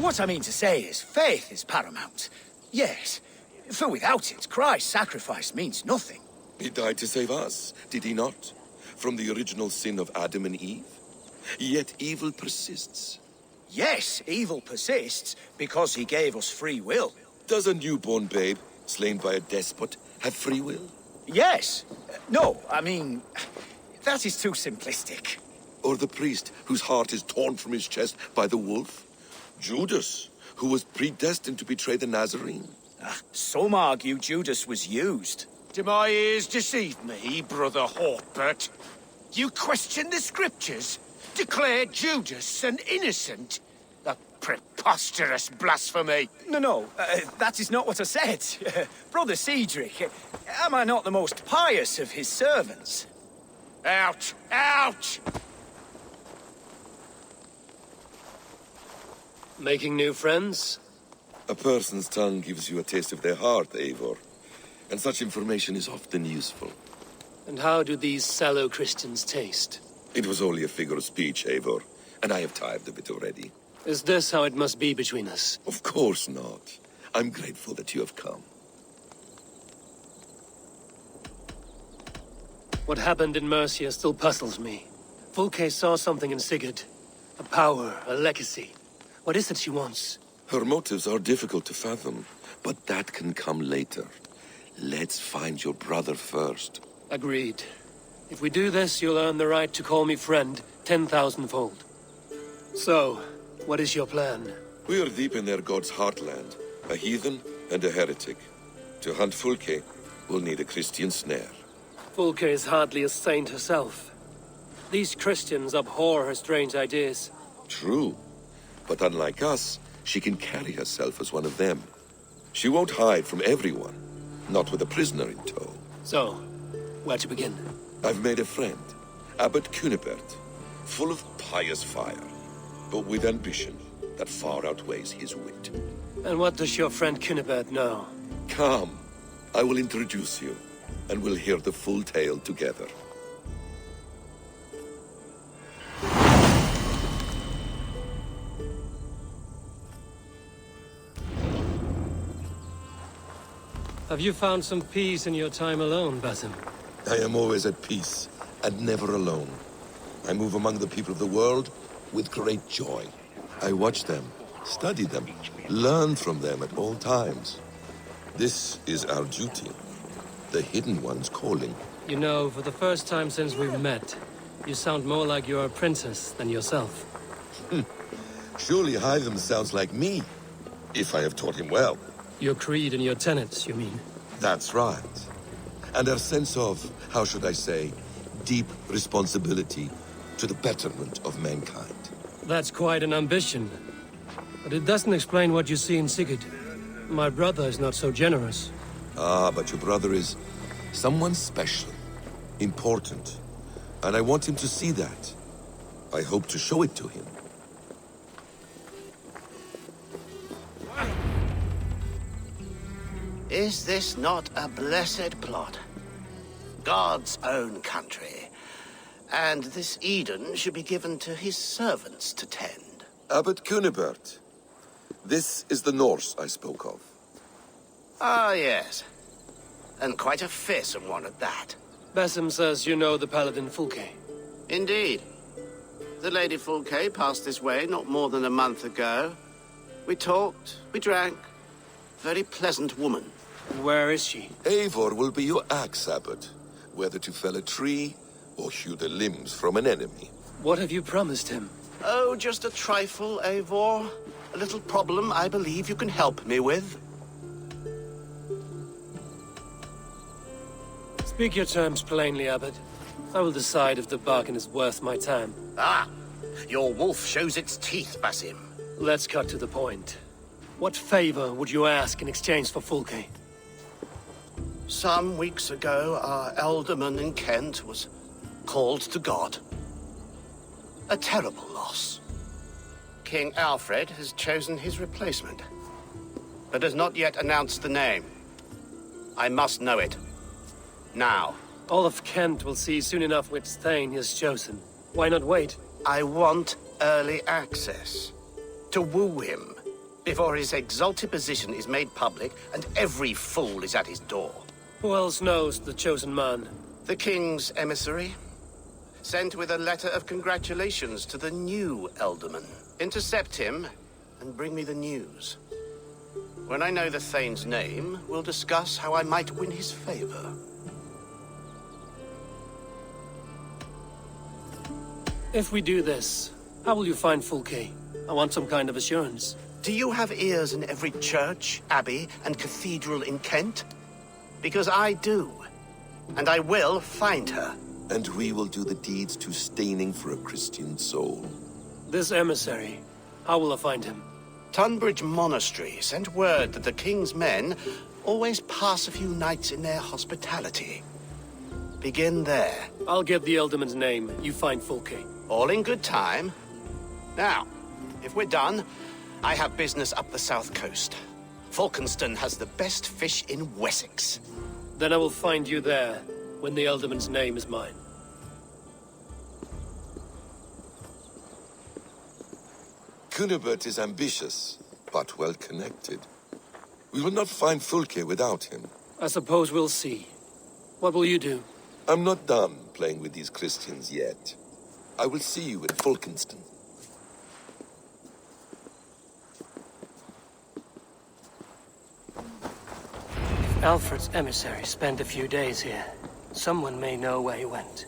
What I mean to say is, faith is paramount. Yes, for without it, Christ's sacrifice means nothing. He died to save us, did he not? From the original sin of Adam and Eve? Yet evil persists. Yes, evil persists because he gave us free will. Does a newborn babe, slain by a despot, have free will? Yes. No, I mean, that is too simplistic. Or the priest whose heart is torn from his chest by the wolf? Judas, who was predestined to betray the Nazarene? Some argue Judas was used. Do my ears deceive me, Brother Hortbert? You question the scriptures? Declare Judas an innocent? A preposterous blasphemy! No, that is not what I said. Brother Cedric, am I not the most pious of his servants? Out! Out! Making new friends? A person's tongue gives you a taste of their heart, Eivor. And such information is often useful. And how do these sallow Christians taste? It was only a figure of speech, Eivor, and I have tired of it already. Is this how it must be between us? Of course not. I'm grateful that you have come. What happened in Mercia still puzzles me. Fulke saw something in Sigurd. A power, a legacy. What is it she wants? Her motives are difficult to fathom, but that can come later. Let's find your brother first. Agreed. If we do this, you'll earn the right to call me friend 10,000-fold. So, what is your plan? We are deep in their god's heartland, a heathen and a heretic. To hunt Fulke, we'll need a Christian snare. Fulke is hardly a saint herself. These Christians abhor her strange ideas. True, but unlike us, she can carry herself as one of them. She won't hide from everyone, not with a prisoner in tow. So, where to begin? I've made a friend, Abbot Cynebert, full of pious fire, but with ambition that far outweighs his wit. And what does your friend Cynebert know? Come, I will introduce you, and we'll hear the full tale together. Have you found some peace in your time alone, Basim? I am always at peace, and never alone. I move among the people of the world with great joy. I watch them, study them, learn from them at all times. This is our duty, the Hidden One's calling. You know, for the first time since we've met, you sound more like you're a princess than yourself. Surely Hytham sounds like me, if I have taught him well. Your creed and your tenets, you mean? That's right. And our sense of, how should I say, deep responsibility to the betterment of mankind. That's quite an ambition. But it doesn't explain what you see in Sigurd. My brother is not so generous. Ah, but your brother is someone special, important. And I want him to see that. I hope to show it to him. Is this not a blessed plot? God's own country. And this Eden should be given to his servants to tend. Abbot Cynebert. This is the Norse I spoke of. Ah, yes. And quite a fearsome one at that. Basim says you know the paladin Fulke. Indeed. The Lady Fulke passed this way not more than a month ago. We talked, we drank. Very pleasant woman. And where is she? Eivor will be your axe, Abbot. Whether to fell a tree or hew the limbs from an enemy. What have you promised him? Oh, just a trifle, Eivor. A little problem I believe you can help me with. Speak your terms plainly, Abbot. I will decide if the bargain is worth my time. Ah! Your wolf shows its teeth, Basim. Let's cut to the point. What favor would you ask in exchange for Fulke? Some weeks ago, our ealdorman in Kent was called to God. A terrible loss. King Alfred has chosen his replacement, but has not yet announced the name. I must know it. Now. All of Kent will see soon enough which Thane he has chosen. Why not wait? I want early access. To woo him. before his exalted position is made public and every fool is at his door. Who else knows the chosen man? The king's emissary, sent with a letter of congratulations to the new ealdorman. Intercept him and bring me the news. When I know the Thane's name, we'll discuss how I might win his favor. If we do this, how will you find Fulke? I want some kind of assurance. Do you have ears in every church, abbey, and cathedral in Kent? Because I do. And I will find her. And we will do the deeds too staining for a Christian soul. This emissary, how will I find him? Tunbridge Monastery sent word that the king's men always pass a few nights in their hospitality. Begin there. I'll get the ealdorman's name. You find Fulke. All in good time. Now, if we're done, I have business up the south coast. Falkenston has the best fish in Wessex. Then I will find you there, when the ealdorman's name is mine. Cynebert is ambitious, but well-connected. We will not find Fulke without him. I suppose we'll see. What will you do? I'm not done playing with these Christians yet. I will see you in Falkenston. If Alfred's emissary spent a few days here, someone may know where he went.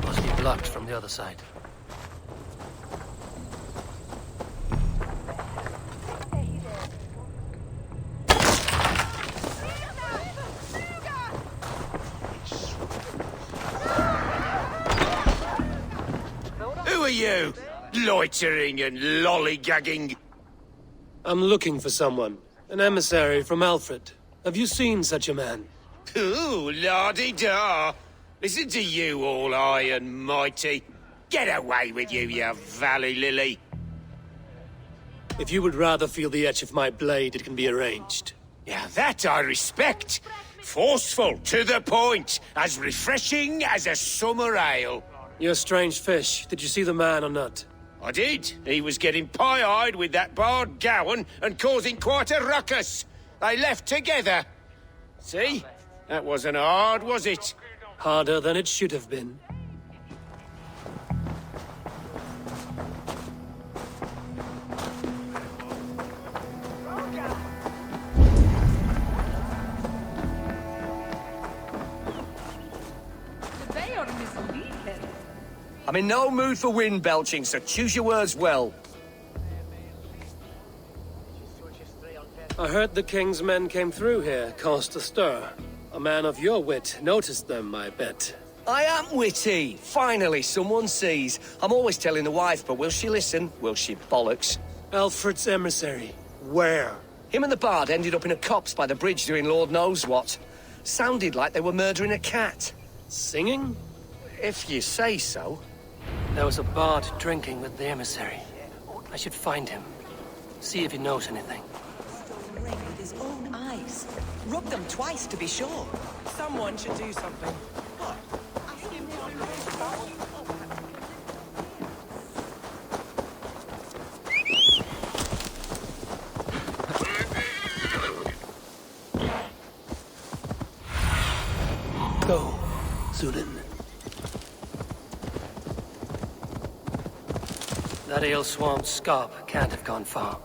Must be blocked from the other side. Who are you? Loitering and lollygagging. I'm looking for someone. An emissary from Alfred. Have you seen such a man? Ooh, la-di-da. Listen to you, all high and mighty. Get away with you, you valley lily. If you would rather feel the edge of my blade, it can be arranged. Yeah, that I respect. Forceful, to the point, as refreshing as a summer ale. You're a strange fish. Did you see the man or not? I did. He was getting pie-eyed with that bard Gowan and causing quite a ruckus. They left together. See? That wasn't hard, was it? Harder than it should have been. I'm in no mood for wind belching, so choose your words well. I heard the king's men came through here, caused a stir. A man of your wit noticed them, I bet. I am witty. Finally, someone sees. I'm always telling the wife, but will she listen? Will she bollocks? Alfred's emissary. Where? Him and the bard ended up in a copse by the bridge doing Lord knows what. Sounded like they were murdering a cat. Singing? If you say so. There was a bard drinking with the emissary. I should find him. See if he knows anything. Ring with his own eyes. Rub them twice to be sure. Someone should do something. What? Ask him Go, Zulin. That ale swamp scarp can't have gone far.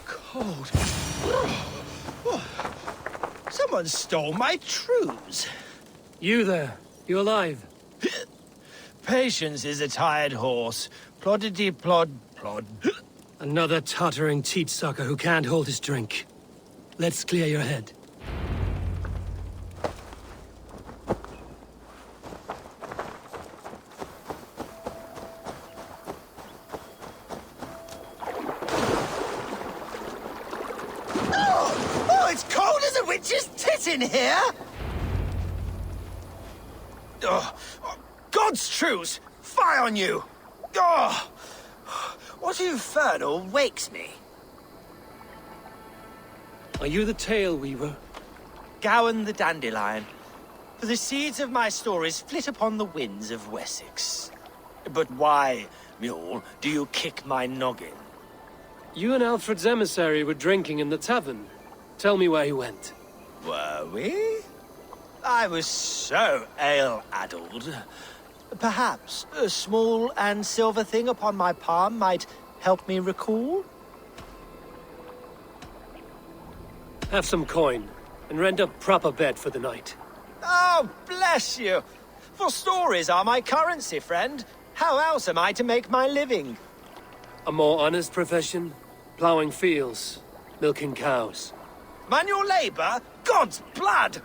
Cold. Someone stole my trews. You there? You alive? Patience is a tired horse. Ploddity plod plod. Another tottering teat sucker who can't hold his drink. Let's clear your head. Oh, it's cold as a witch's tit get in here? Oh, God's truce! Fie on you! Oh, what infernal wakes me? Are you the Tale Weaver? Gowan the Dandelion. For the seeds of my stories flit upon the winds of Wessex. But why, mule, do you kick my noggin? You and Alfred's emissary were drinking in the tavern. Tell me where he went. Were we? I was so ale-addled. Perhaps a small and silver thing upon my palm might help me recall? Have some coin, and rent a proper bed for the night. Oh, bless you! For stories are my currency, friend. How else am I to make my living? A more honest profession? Plowing fields, milking cows. Manual labor? God's blood!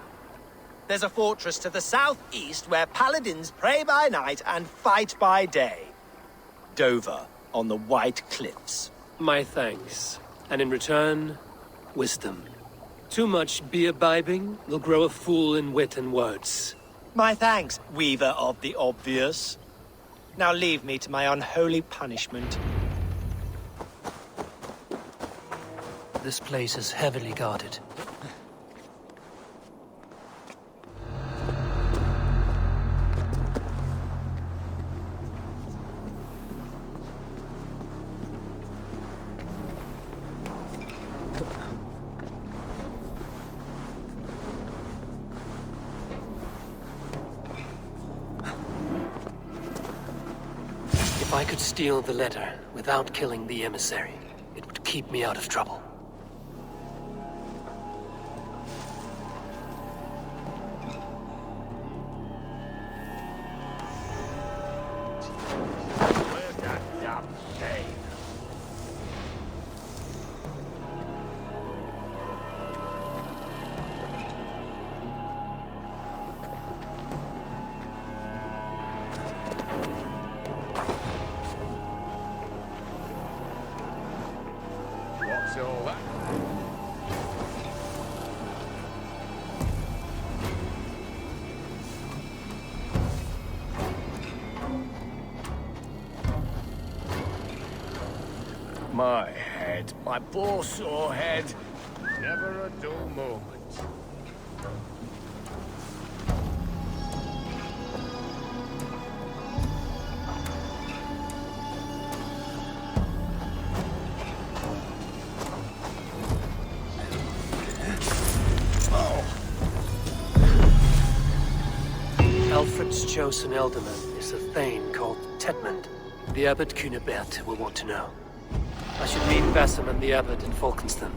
There's a fortress to the southeast where paladins pray by night and fight by day. Dover, on the White Cliffs. My thanks. And in return, wisdom. Too much beer-bibbing will grow a fool in wit and words. My thanks, weaver of the obvious. Now leave me to my unholy punishment. This place is heavily guarded. If I could steal the letter without killing the emissary, it would keep me out of trouble. My head, my poor sore head. Never a dull moment. Alfred's chosen ealdorman is a thane called Tedmund. The Abbot Cynebert will want to know. I should meet Basim and the Abbot in Falkenston.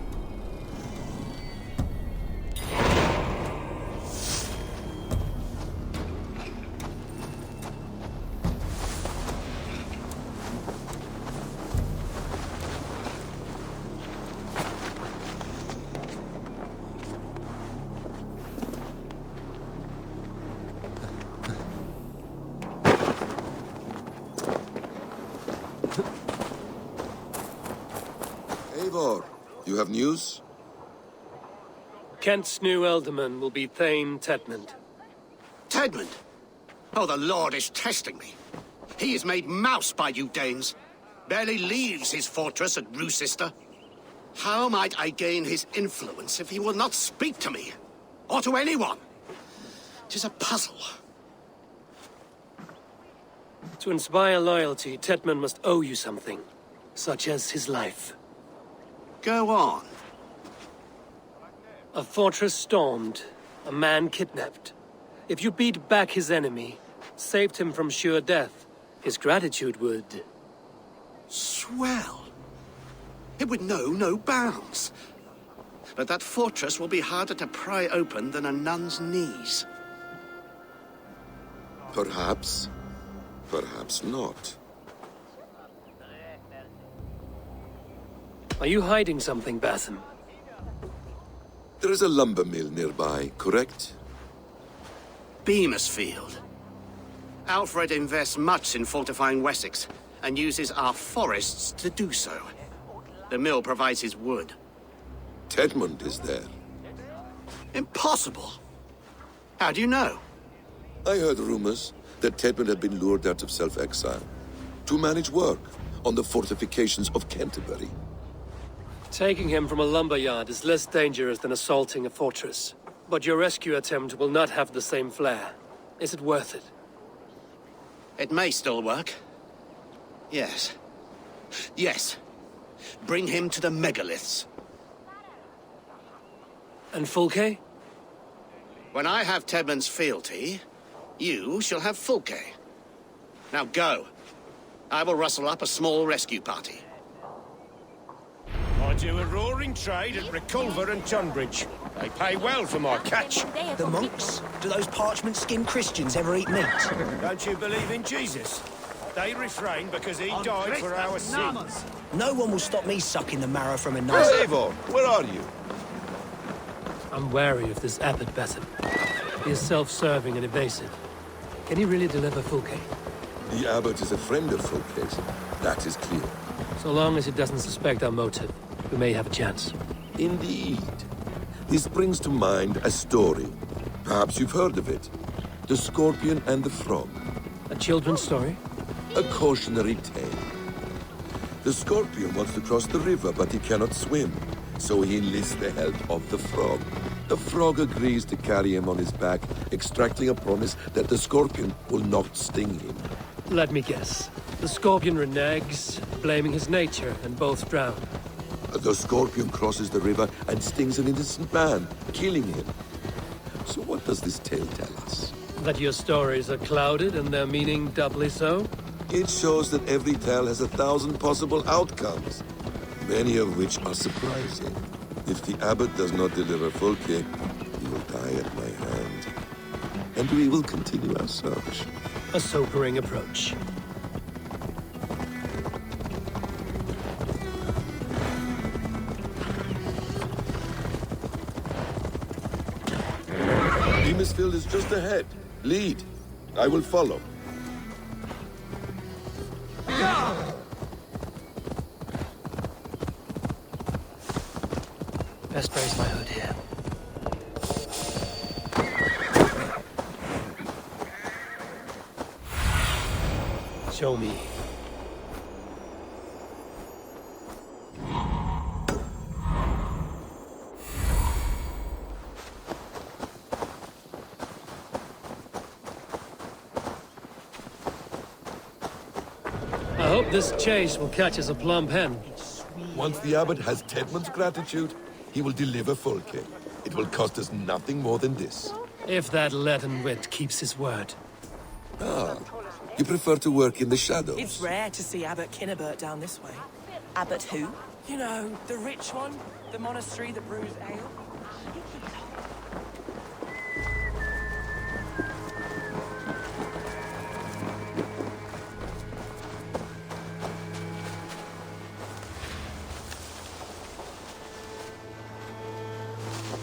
Eivor, you have news? Kent's new ealdorman will be Thane Tedmund. Tedmund? Oh, the Lord is testing me. He is made mouse by you Danes. Barely leaves his fortress at Roosister. How might I gain his influence if he will not speak to me? Or to anyone? 'Tis a puzzle. To inspire loyalty, Tedmund must owe you something, such as his life. Go on. A fortress stormed, a man kidnapped. If you beat back his enemy, saved him from sure death, his gratitude would... Swell. It would know no bounds. But that fortress will be harder to pry open than a nun's knees. Perhaps. Perhaps not. Are you hiding something, Basim? There is a lumber mill nearby, correct? Beamisfield. Alfred invests much in fortifying Wessex, and uses our forests to do so. The mill provides his wood. Tedmund is there. Impossible. How do you know? I heard rumors that Tedmund had been lured out of self-exile to manage work on the fortifications of Canterbury. Taking him from a lumberyard is less dangerous than assaulting a fortress. But your rescue attempt will not have the same flair. Is it worth it? It may still work. Yes. Yes. Bring him to the megaliths. And Fulke? When I have Tedmund's fealty, you shall have Fulke. Now go. I will rustle up a small rescue party. I do a roaring trade at Reculver and Tunbridge. They pay well for my catch. The monks? Do those parchment-skinned Christians ever eat meat? Don't you believe in Jesus? They refrain because he died for our sins. No one will stop me sucking the marrow from a knife. Eivor, where are you? I'm wary of this Abbot Basim. He is self-serving and evasive. Can he really deliver Fulke? The abbot is a friend of Fulke's. That is clear. So long as he doesn't suspect our motive, we may have a chance. Indeed. This brings to mind a story. Perhaps you've heard of it. The Scorpion and the Frog. A children's story? A cautionary tale. The Scorpion wants to cross the river, but he cannot swim. So he enlists the help of the Frog. The Frog agrees to carry him on his back, extracting a promise that the Scorpion will not sting him. Let me guess. The Scorpion reneges, blaming his nature, and both drown. The Scorpion crosses the river and stings an innocent man, killing him. So what does this tale tell us? That your stories are clouded and their meaning doubly so? It shows that every tale has 1,000 possible outcomes, many of which are surprising. If the abbot does not deliver Fulke, he will die at my hand. And we will continue our search. A sobering approach. Demasfield is just ahead. Lead. I will follow. Best raise my hood here. Show me. I hope this chase will catch us a plump hen. Once the abbot has Tedmund's gratitude, he will deliver Fulke. It will cost us nothing more than this. If that leaden wit keeps his word. Ah, you prefer to work in the shadows? It's rare to see Abbot Cynebert down this way. Abbot who? You know, the rich one. The monastery that brews ale.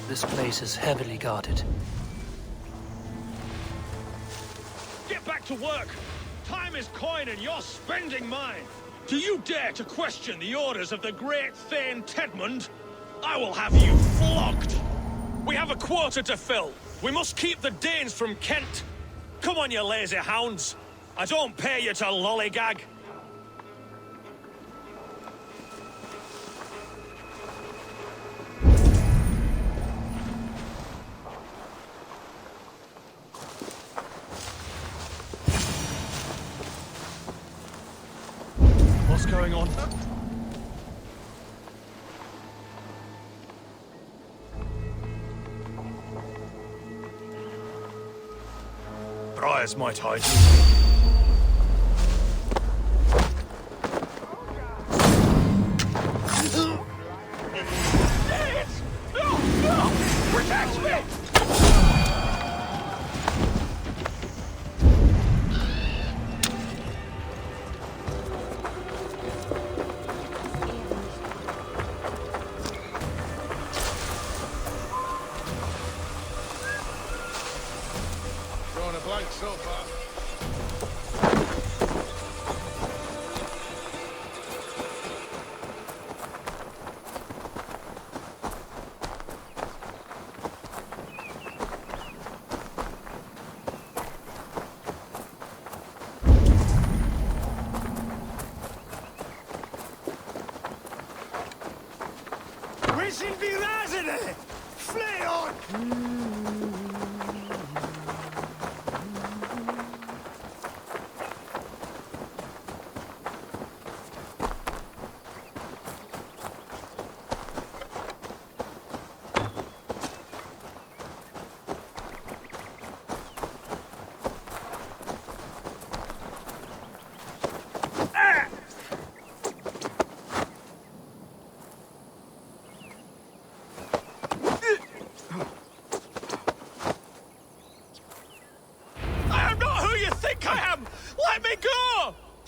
This place is heavily guarded. Get back to work! Time is coin and you're spending mine! Do you dare to question the orders of the great Thane Tedmund? I will have you flogged! We have a quota to fill! We must keep the Danes from Kent! Come on, you lazy hounds! I don't pay you to lollygag! What's going on? Briars might hide you. Protect me! Drawing a blank so far.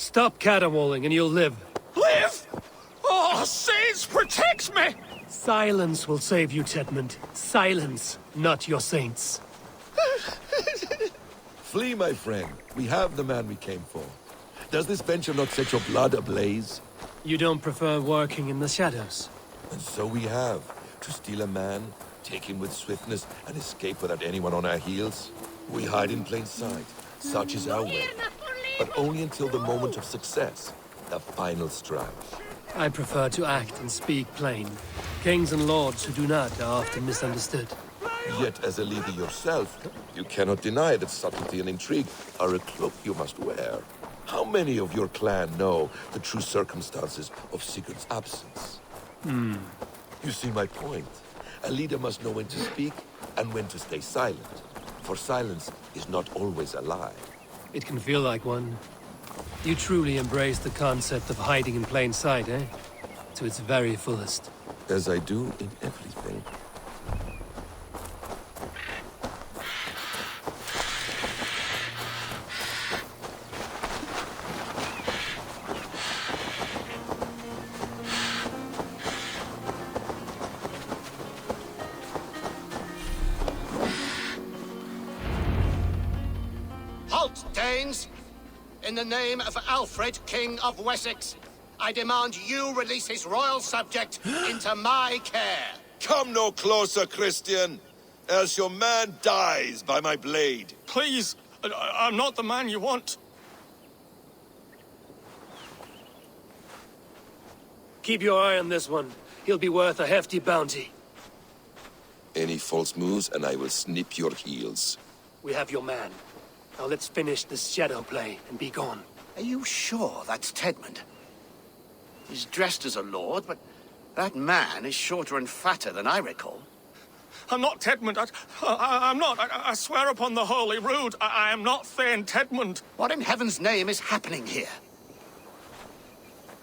Stop caterwauling and you'll live. Live? Oh, saints, protect me! Silence will save you, Tedmund. Silence, not your saints. Flee, my friend. We have the man we came for. Does this venture not set your blood ablaze? You don't prefer working in the shadows? And so we have. To steal a man, take him with swiftness, and escape without anyone on our heels. We hide in plain sight. Such is our way. But only until the moment of success. The final strife. I prefer to act and speak plain. Kings and lords who do not are often misunderstood. Yet, as a leader yourself, you cannot deny that subtlety and intrigue are a cloak you must wear. How many of your clan know the true circumstances of Sigurd's absence? You see my point. A leader must know when to speak and when to stay silent. For silence is not always a lie. It can feel like one. You truly embrace the concept of hiding in plain sight, eh? To its very fullest. As I do in everything. Halt, Danes! In the name of Alfred, King of Wessex, I demand you release his royal subject into my care. Come no closer, Christian, else your man dies by my blade. Please, I'm not the man you want. Keep your eye on this one. He'll be worth a hefty bounty. Any false moves, and I will snip your heels. We have your man. Now let's finish this shadow play and be gone. Are you sure that's Tedmund? He's dressed as a lord, but that man is shorter and fatter than I recall. I'm not Tedmund. I'm not. I swear upon the Holy Rood, I am not Thane Tedmund. What in heaven's name is happening here?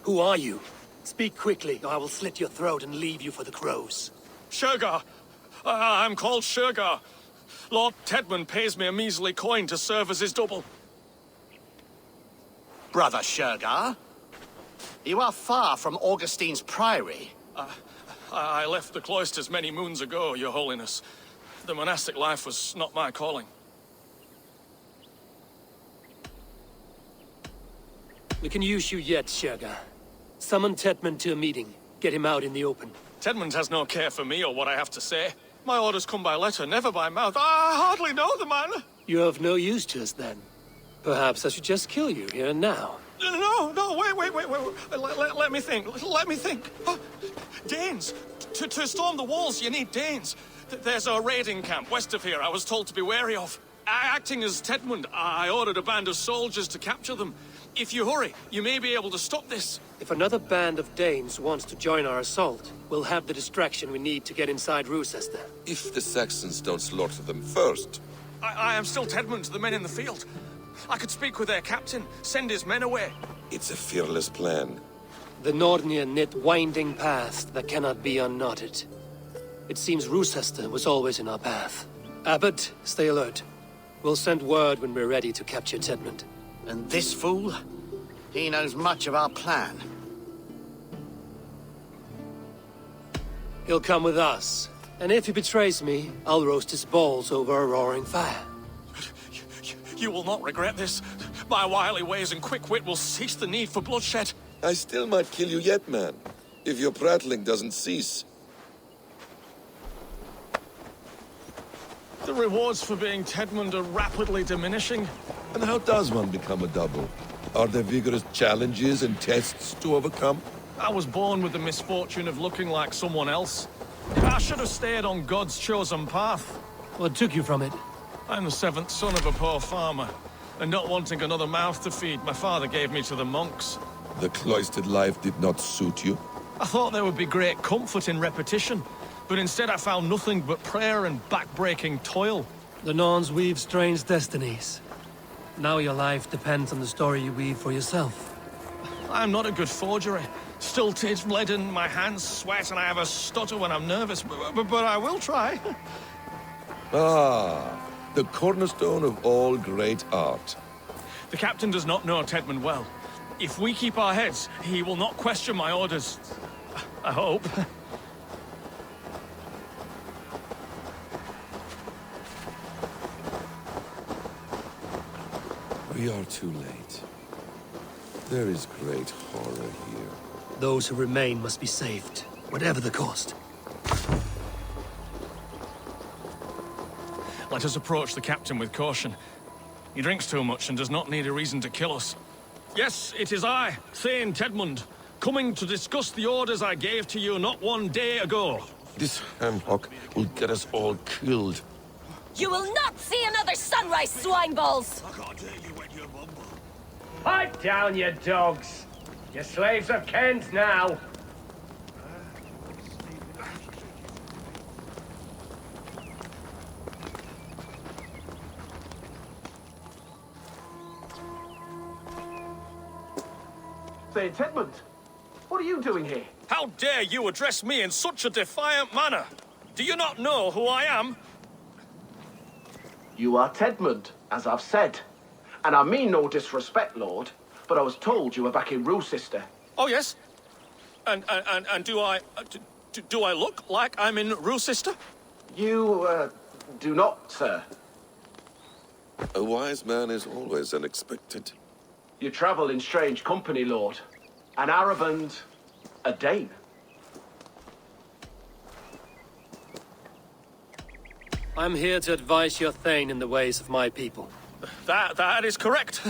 Who are you? Speak quickly, or I will slit your throat and leave you for the crows. Shergar. I'm called Shergar. Lord Tedmund pays me a measly coin to serve as his double. Brother Shergar? You are far from Augustine's priory. I left the cloisters many moons ago, Your Holiness. The monastic life was not my calling. We can use you yet, Shergar. Summon Tedmund to a meeting. Get him out in the open. Tedmund has no care for me or what I have to say. My orders come by letter, never by mouth. I hardly know the man. You're of no use to us, then. Perhaps I should just kill you here and now. No, wait. Let me think. Danes. To storm the walls, you need Danes. There's a raiding camp west of here I was told to be wary of. Acting as Tedmund, I ordered a band of soldiers to capture them. If you hurry, you may be able to stop this. If another band of Danes wants to join our assault, we'll have the distraction we need to get inside Rochester. If the Saxons don't slaughter them first. I am still Tedmund to the men in the field. I could speak with their captain, send his men away. It's a fearless plan. The Nordnir knit winding paths that cannot be unknotted. It seems Rochester was always in our path. Abbot, stay alert. We'll send word when we're ready to capture Tedmund. And this fool? He knows much of our plan. He'll come with us. And if he betrays me, I'll roast his balls over a roaring fire. You will not regret this. My wily ways and quick wit will cease the need for bloodshed. I still might kill you yet, man. If your prattling doesn't cease. The rewards for being Tedmund are rapidly diminishing. And how does one become a double? Are there vigorous challenges and tests to overcome? I was born with the misfortune of looking like someone else. I should have stayed on God's chosen path. What took you from it? I'm the seventh son of a poor farmer. And not wanting another mouth to feed, my father gave me to the monks. The cloistered life did not suit you? I thought there would be great comfort in repetition. But instead I found nothing but prayer and back-breaking toil. The Norns weave strange destinies. Now your life depends on the story you weave for yourself. I'm not a good forgery. Stilted, leaden, my hands sweat, and I have a stutter when I'm nervous. But I will try. Ah, the cornerstone of all great art. The captain does not know Tedmund well. If we keep our heads, he will not question my orders. I hope. We are too late. There is great horror here. Those who remain must be saved, whatever the cost. Let us approach the captain with caution. He drinks too much and does not need a reason to kill us. Yes, it is I, Thane Tedmund, coming to discuss the orders I gave to you not 1 day ago. This hamhock will get us all killed. You will not see another sunrise, swineballs! Pipe down, you dogs! Your slaves are Kent now! Thane Tedmund, what are you doing here? How dare you address me in such a defiant manner? Do you not know who I am? You are Tedmund, as I've said. And I mean no disrespect, Lord, but I was told you were back in Rochester. Oh, yes? And do I... do I look like I'm in Rochester? You, do not, sir. A wise man is always unexpected. You travel in strange company, Lord. An Arab and a Dane. I'm here to advise your Thane in the ways of my people. That is correct.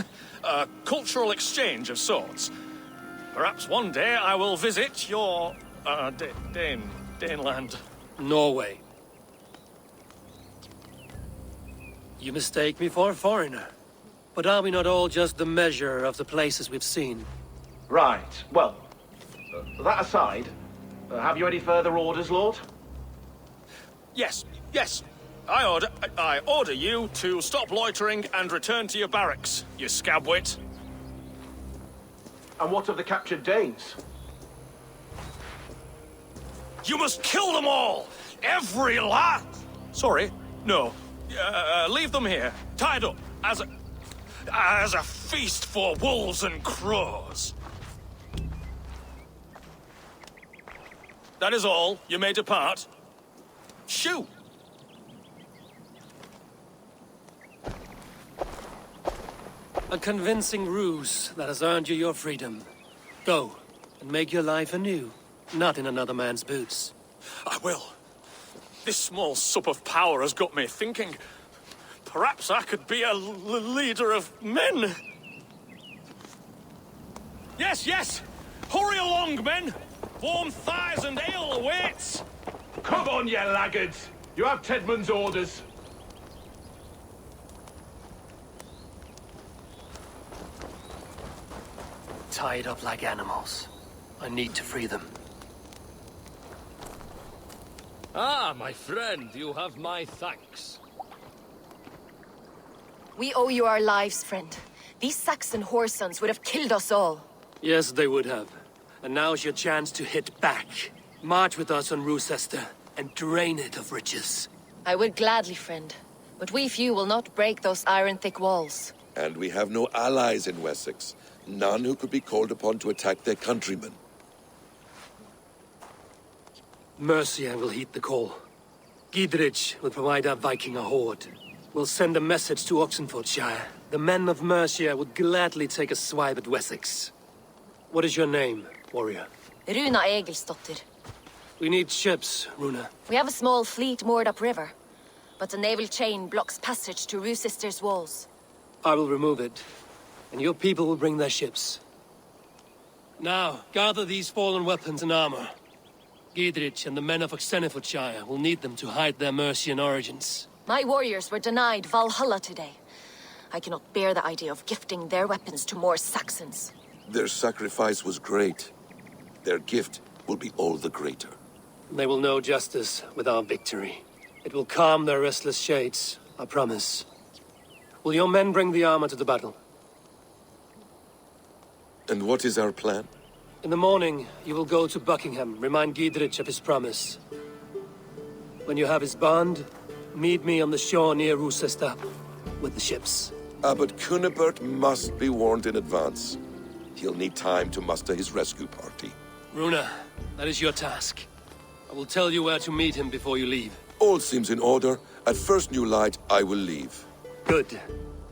A cultural exchange of sorts. Perhaps one day I will visit your, Daneland. Norway. You mistake me for a foreigner. But are we not all just the measure of the places we've seen? Right. Well, that aside, have you any further orders, Lord? Yes. I order you to stop loitering and return to your barracks, you scabwit. And what of the captured Danes? You must kill them all! Every last... Sorry, no. Leave them here, tied up, as a feast for wolves and crows. That is all. You may depart. Shoo! A convincing ruse that has earned you your freedom. Go, and make your life anew, not in another man's boots. I will. This small sup of power has got me thinking. Perhaps I could be a leader of men. Yes! Hurry along, men! Warm thighs and ale awaits! Come on, you laggards! You have Tedmund's orders. Tied up like animals. I need to free them. Ah, my friend, you have my thanks. We owe you our lives, friend. These Saxon whoresons would have killed us all. Yes, they would have. And now's your chance to hit back. March with us on Rochester and drain it of riches. I would gladly, friend. But we few will not break those iron-thick walls. And we have no allies in Wessex. None who could be called upon to attack their countrymen. Mercia will heed the call. Gidrich will provide our Viking a horde. We'll send a message to Oxenfordshire. The men of Mercia would gladly take a swipe at Wessex. What is your name, warrior? Runa Egilsdotter. We need ships, Runa. We have a small fleet moored upriver, but the naval chain blocks passage to Rochester's walls. I will remove it, and your people will bring their ships. Now, gather these fallen weapons and armor. Gidrich and the men of Oxenfordshire will need them to hide their Mercian origins. My warriors were denied Valhalla today. I cannot bear the idea of gifting their weapons to more Saxons. Their sacrifice was great. Their gift will be all the greater. They will know justice with our victory. It will calm their restless shades, I promise. Will your men bring the armor to the battle? And what is our plan? In the morning, you will go to Buckingham, remind Gidrich of his promise. When you have his bond, meet me on the shore near Rochester with the ships. Abbot Cynebert must be warned in advance. He'll need time to muster his rescue party. Runa, that is your task. I will tell you where to meet him before you leave. All seems in order. At first new light, I will leave. Good.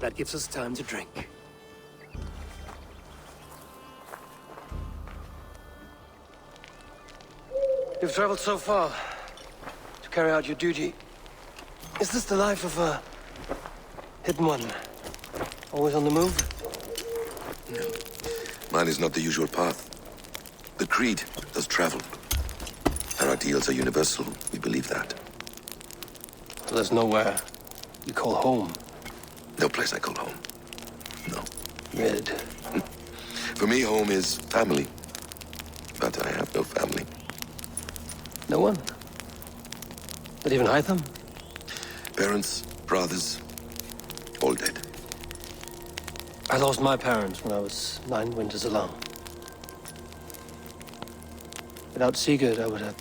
That gives us time to drink. You've traveled so far to carry out your duty. Is this the life of a hidden one? Always on the move? No. Mine is not the usual path. The Creed does travel. Our ideals are universal. We believe that. So there's nowhere you call home? No place I call home. No. Red. For me, home is family. But I have no family. No one? Not even Hytham? Parents, brothers, all dead. I lost my parents when I was 9 winters alone. Without Sigurd, I would have...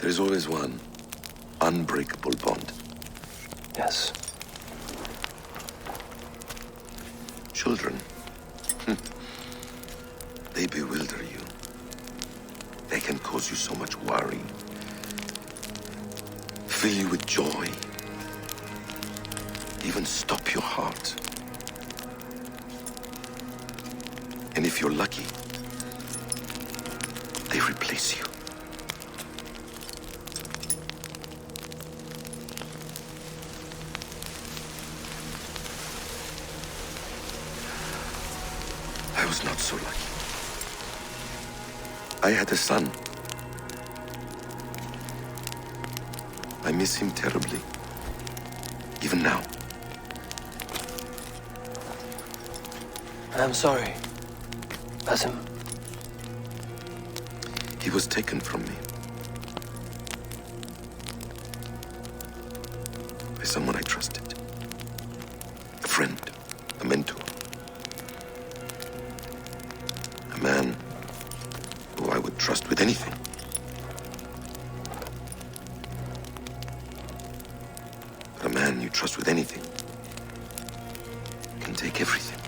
There is always one unbreakable bond. Yes. Children. They bewilder you. They can cause you so much worry. Fill you with joy. Even stop your heart. And if you're lucky, they replace you. I was not so lucky. I had a son. I miss him terribly. Even now. I'm sorry. Basim. He was taken from me. By someone I trusted. A friend. A mentor. A man who I would trust with anything. But a man you trust with anything can take everything.